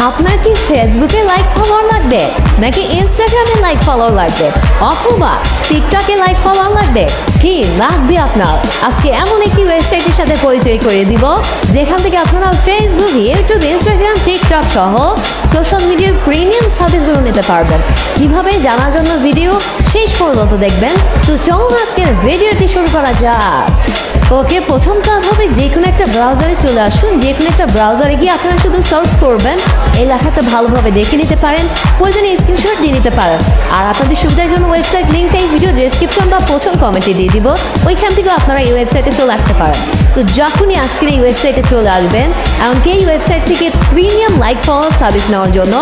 আপনার কি ফেসবুকে লাইক ফলোয়ার লাগবে নাকি ইনস্টাগ্রামে লাইক ফলোয়ার লাগবে অথবা টিকটকে লাইক ফলোয়ার লাগবে? কি লাগবে আপনার? আজকে এমন একটি ওয়েবসাইটের সাথে পরিচয় করে দিব যেখান থেকে আপনারা ফেসবুক, ইউটিউব, ইনস্টাগ্রাম, টিকটক সহ সোশ্যাল মিডিয়ার প্রিমিয়াম সার্ভিসগুলো নিতে পারবেন। কিভাবে জানার জন্য ভিডিও শেষ পর্যন্ত দেখবেন। তো চলুন আজকের ভিডিওটি শুরু করা যাক। ওকে, প্রথম কাজ হবে যে কোনো একটা ব্রাউজারে চলে আসুন। যে কোনো একটা ব্রাউজারে গিয়ে আপনারা শুধু সার্চ করবেন, এই লেখাটা ভালোভাবে দেখে নিতে পারেন, প্রয়োজনে স্ক্রিনশট দিয়ে নিতে পারেন। আর আপনাদের সুবিধার জন্য ওয়েবসাইট লিঙ্কটা এই ভিডিও ডেসক্রিপশন বা প্রথম কমেন্টে দিয়ে দিব, ওইখান থেকেও আপনারা এই ওয়েবসাইটে চলে আসতে পারেন। তো যখনই আজকের এই ওয়েবসাইটে চলে আসবেন, এমনকি এই ওয়েবসাইট থেকে প্রিমিয়াম লাইক ফলোয়ার সার্ভিস নেওয়ার জন্য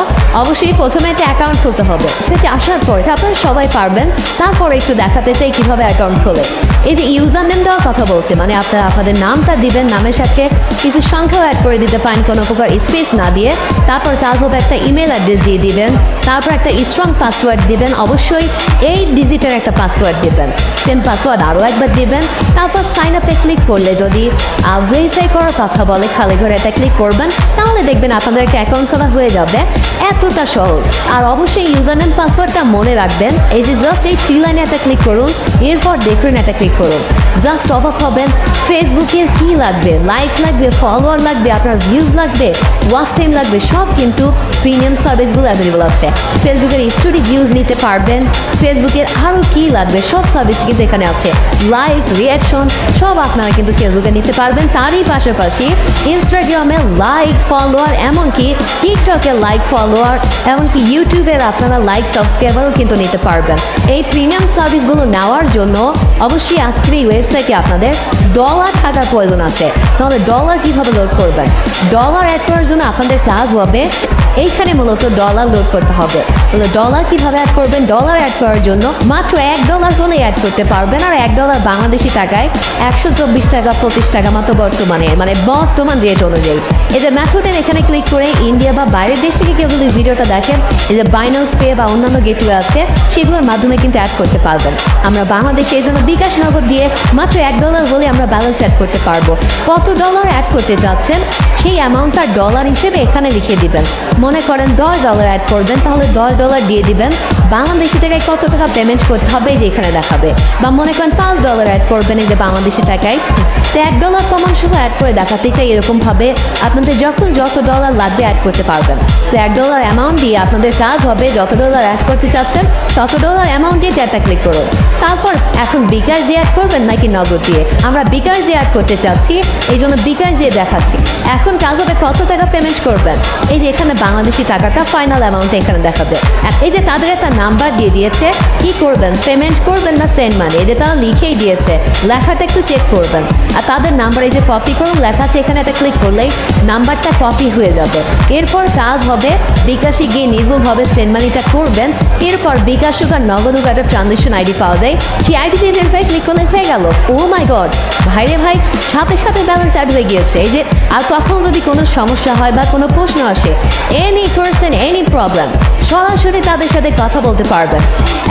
অবশ্যই প্রথমে একটা অ্যাকাউন্ট খুলতে হবে। সেটা আসার পর আপনারা সবাই পারবেন। তারপরে একটু দেখাতে চাই কীভাবে অ্যাকাউন্ট খোলে। এই যে ইউজার নেম দেওয়ার কথা বলছে, মানে আপনারা আপনাদের নামটা দিবেন, নামের সাথে কিছু সংখ্যাও অ্যাড করে দিতে পারেন কোনো প্রকার স্পেস না দিয়ে। তারপর কাজ হবে একটা ইমেল অ্যাড্রেস দিয়ে দিবেন, তারপর একটা স্ট্রং পাসওয়ার্ড দিবেন, অবশ্যই 8 ডিজিটের একটা পাসওয়ার্ড দিবেন। সেম পাসওয়ার্ড আরও একবার দিবেন। তারপর সাইন আপে ক্লিক করলে যদি ভেরিফাই করার কথা বলে খালি ঘরে এটা ক্লিক করবেন, তাহলে দেখবেন আপনাদের একটা অ্যাকাউন্ট খোলা হয়ে যাবে। এতটা সহজ। আর অবশ্যই ইউজার নেম পাসওয়ার্ডটা মনে রাখবেন। এই যে জাস্ট এই 3 লাইনে একটা ক্লিক করুন, এরপর দেখুন একটা ক্লিক করুন। জাস্ট অবাক হবেন ফেসবুকের কি লাগবে, লাইক লাগবে, ফলোয়ার লাগবে, আপনার ভিউজ লাগবে, ওয়াচ টাইম লাগবে, সব কিন্তু প্রিমিয়াম সার্ভিসগুলো অ্যাভেলেবল আছে। ফেসবুকের স্টোরি ভিউজ নিতে পারবেন, ফেসবুকের আরও কি লাগবে সব সার্ভিস কিন্তু এখানে আছে। লাইক, রিয়াকশন সব আপনারা কিন্তু ফেসবুকে নিতে পারবেন। তারই পাশাপাশি ইনস্টাগ্রামে লাইক, ফলোয়ার, এমনকি টিকটকে লাইক, ফলোয়ার, এমনকি ইউটিউবের আপনারা লাইক, সাবস্ক্রাইবারও কিন্তু নিতে পারবেন। এই প্রিমিয়াম সার্ভিসগুলো নেওয়ার জন্য অবশ্যই আজকের এই ওয়েবসাইটে আপনাদের ডলার থাকার প্রয়োজন আছে। তাহলে ডলার কীভাবে লোড করবেন? ডলার অ্যাড করার জন্য আপনাদের কাজ হবে এইখানে মূলত ডলার লোড করতে হবে। তাহলে ডলার কীভাবে অ্যাড করবেন? ডলার অ্যাড করার জন্য মাত্র $1 হলে অ্যাড করতে পারবেন। আর $1 বাংলাদেশি টাকায় 124 টাকা 25 টাকা মতো বর্তমান রেট অনুযায়ী। এই যে মেথডের এখানে ক্লিক করে ইন্ডিয়া বা বাইরের দেশ থেকে কেউ যদি ভিডিওটা দেখেন, এই যে বাইন্যান্স পে বা অন্যান্য গেটওয়ে আছে, সেগুলোর মাধ্যমে কিন্তু অ্যাড করতে পারবেন। আমরা বাংলাদেশে এই জন্য বিকাশ নগদ দিয়ে মাত্র $1 হলে আমরা ব্যালেন্স অ্যাড করতে পারবো। কত ডলার অ্যাড করতে যাচ্ছেন সেই অ্যামাউন্টটা ডলার হিসেবে এখানে লিখে দিবেন। মনে করেন $10 অ্যাড করবেন, তাহলে $10 দিয়ে দিবেন। বাংলাদেশি টাকায় কত টাকা পেমেন্ট করতে হবে এই যে এখানে দেখাবে। বা মনে করেন $5 অ্যাড করবেন, এই যে বাংলাদেশি টাকায়। তো $1 প্রমাণ সহ অ্যাড করে দেখাতে চাই। এরকমভাবে আপনাদের যখন যত ডলার লাগবে অ্যাড করতে পারবেন। তো $1 অ্যামাউন্ট দিয়ে আপনাদের কাজ হবে যত ডলার অ্যাড করতে চাচ্ছেন তত ডলার অ্যামাউন্ট দিয়ে ট্যাবটা ক্লিক করুন। তারপর এখন বিকাশ দিয়ে অ্যাড করবেন নাকি নগদ দিয়ে? আমরা বিকাশ দিয়ে অ্যাড করতে চাচ্ছি, এই জন্য বিকাশ দিয়ে দেখাচ্ছি। এখন কাজ হবে কত টাকা পেমেন্ট করবেন। এই যে এখানে বাংলাদেশি টাকাটা ফাইনাল অ্যামাউন্টে এখানে দেখাবে। এই যে তাদের একটা নাম্বার দিয়ে দিয়েছে, কি করবেন, পেমেন্ট করবেন না সেন্ড মানি, এই যে তারা লিখেই দিয়েছে, লেখাটা একটু চেক করবেন। আর তাদের নাম্বার এই যে কপি করুন লেখা আছে, এখানে একটা ক্লিক করলেই নাম্বারটা কপি হয়ে যাবে। এরপর কাজ হবে বিকাশে গিয়ে নির্ভুলভাবে সেন্ড মানিটা করবেন। এরপর বিকাশ আর নগদ একটা ট্রানজেকশন আইডি পাওয়া যায়, সেই আইডি দিয়ে ভেরিফাই ক্লিক করলে হয়ে গেল। ও মাই গড, ভাইরে ভাই, সাথে সাথে ব্যালেন্স অ্যাড হয়ে গিয়েছে। এই যে আর কখন যদি কোনো সমস্যা হয় বা কোনো প্রশ্ন আসে, এনি কোয়েশ্চেন, এনি প্রবলেম, সরাসরি তাদের সাথে কথা বলতে পারবেন।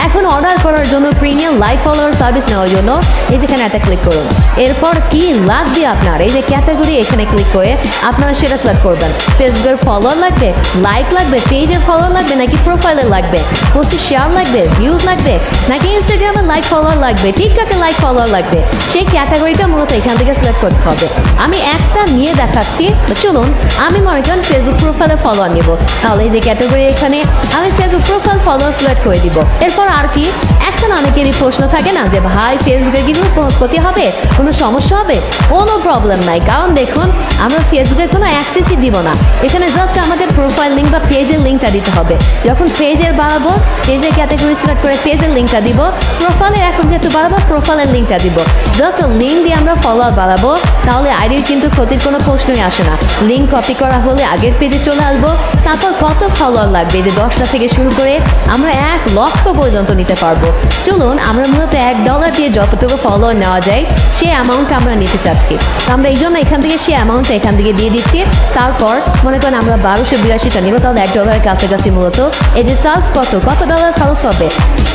এখন অর্ডার করার জন্য প্রিমিয়াম লাইক ফলোয়ার সার্ভিস নেওয়ার জন্য এই যেখানে একটা ক্লিক করুন। এরপর কি লাগবে আপনার, এই যে ক্যাটাগরি এখানে ক্লিক করে আপনারা সেটা সিলেক্ট করবেন। ফেসবুকের ফলোয়ার লাগবে, লাইক লাগবে, পেজের ফলোয়ার লাগবে নাকি প্রোফাইলের লাগবে, পোস্টে শেয়ার লাগবে, ভিউজ লাগবে নাকি ইনস্টাগ্রামের লাইক ফলোয়ার লাগবে, টিকটকের লাইক ফলোয়ার লাগবে, সেই ক্যাটাগরিটা মূলত এখান থেকে সিলেক্ট করতে হবে। আমি একটা নিয়ে দেখাচ্ছি, চলুন। আমি মনে করেন ফেসবুক প্রোফাইলের ফলোয়ার নেব, তাহলে এই যে ক্যাটাগরি এখানে আমি ফেসবুক প্রোফাইল ফলোয়ার সিলেক্ট করে দিব। এরপর আর কি, এখন অনেকেরই প্রশ্ন থাকে না যে ভাই ফেসবুকের কি কোনো ক্ষতি হবে, কোনো সমস্যা হবে? কোনো প্রবলেম নাই, কারণ দেখুন আমরা ফেসবুকে কোনো অ্যাক্সেসই দিব না। এখানে জাস্ট আমাদের প্রোফাইল লিঙ্ক বা পেজের লিঙ্কটা দিতে হবে। যখন পেজের বাড়াবো, পেজের ক্যাটাগরি সিলেক্ট করে পেজের লিঙ্কটা দিব। প্রোফাইলের এখন যেহেতু বাড়াবো, প্রোফাইলের লিঙ্কটা দিব। জাস্ট লিঙ্ক দিয়ে আমরা ফলোয়ার বাড়াবো, তাহলে আইডির কিন্তু ক্ষতির কোনো প্রশ্নই আসে না। লিঙ্ক কপি করা হলে আগের পেজে চলে আসবো। তারপর কত ফলোয়ার লাগবে, যে 10টা থেকে শুরু করে আমরা 1 লক্ষ পর্যন্ত নিতে পারবো। চলুন, আমরা মূলত $1 দিয়ে যতটুকু ফলোয়ার নেওয়া যায় সেই অ্যামাউন্টটা আমরা নিতে চাচ্ছি। তো আমরা এই জন্য এখান থেকে সেই অ্যামাউন্টটা এখান থেকে দিয়ে দিচ্ছি। তারপর মনে করেন আমরা 1282টা নিব, তাহলে $1 কাছাকাছি মূলত এই যে সার্চ কত ডলার খরচ হবে,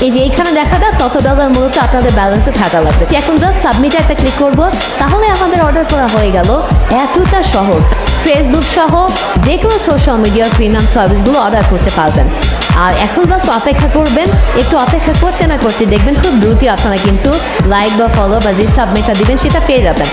এই যে এইখানে দেখা যায় তত ডলার মূলত আপনাদের ব্যালেন্সে থাকা লাগবে। এখন জাস্ট সাবমিটে একটা ক্লিক করব, তাহলে আমাদের অর্ডার করা হয়ে গেল। এতটা সহজ। ফেসবুক সহ যে কোনো সোশ্যাল মিডিয়ার প্রিমিয়াম সার্ভিসগুলো অর্ডার করতে পারবেন। আর এখন জাস্ট অপেক্ষা করবেন, একটু অপেক্ষা করতে না করতে দেখবেন খুব দ্রুতই আপনারা কিন্তু লাইক বা ফলো বা যে সাবমিটটা দিবেন সেটা পেয়ে যাবেন।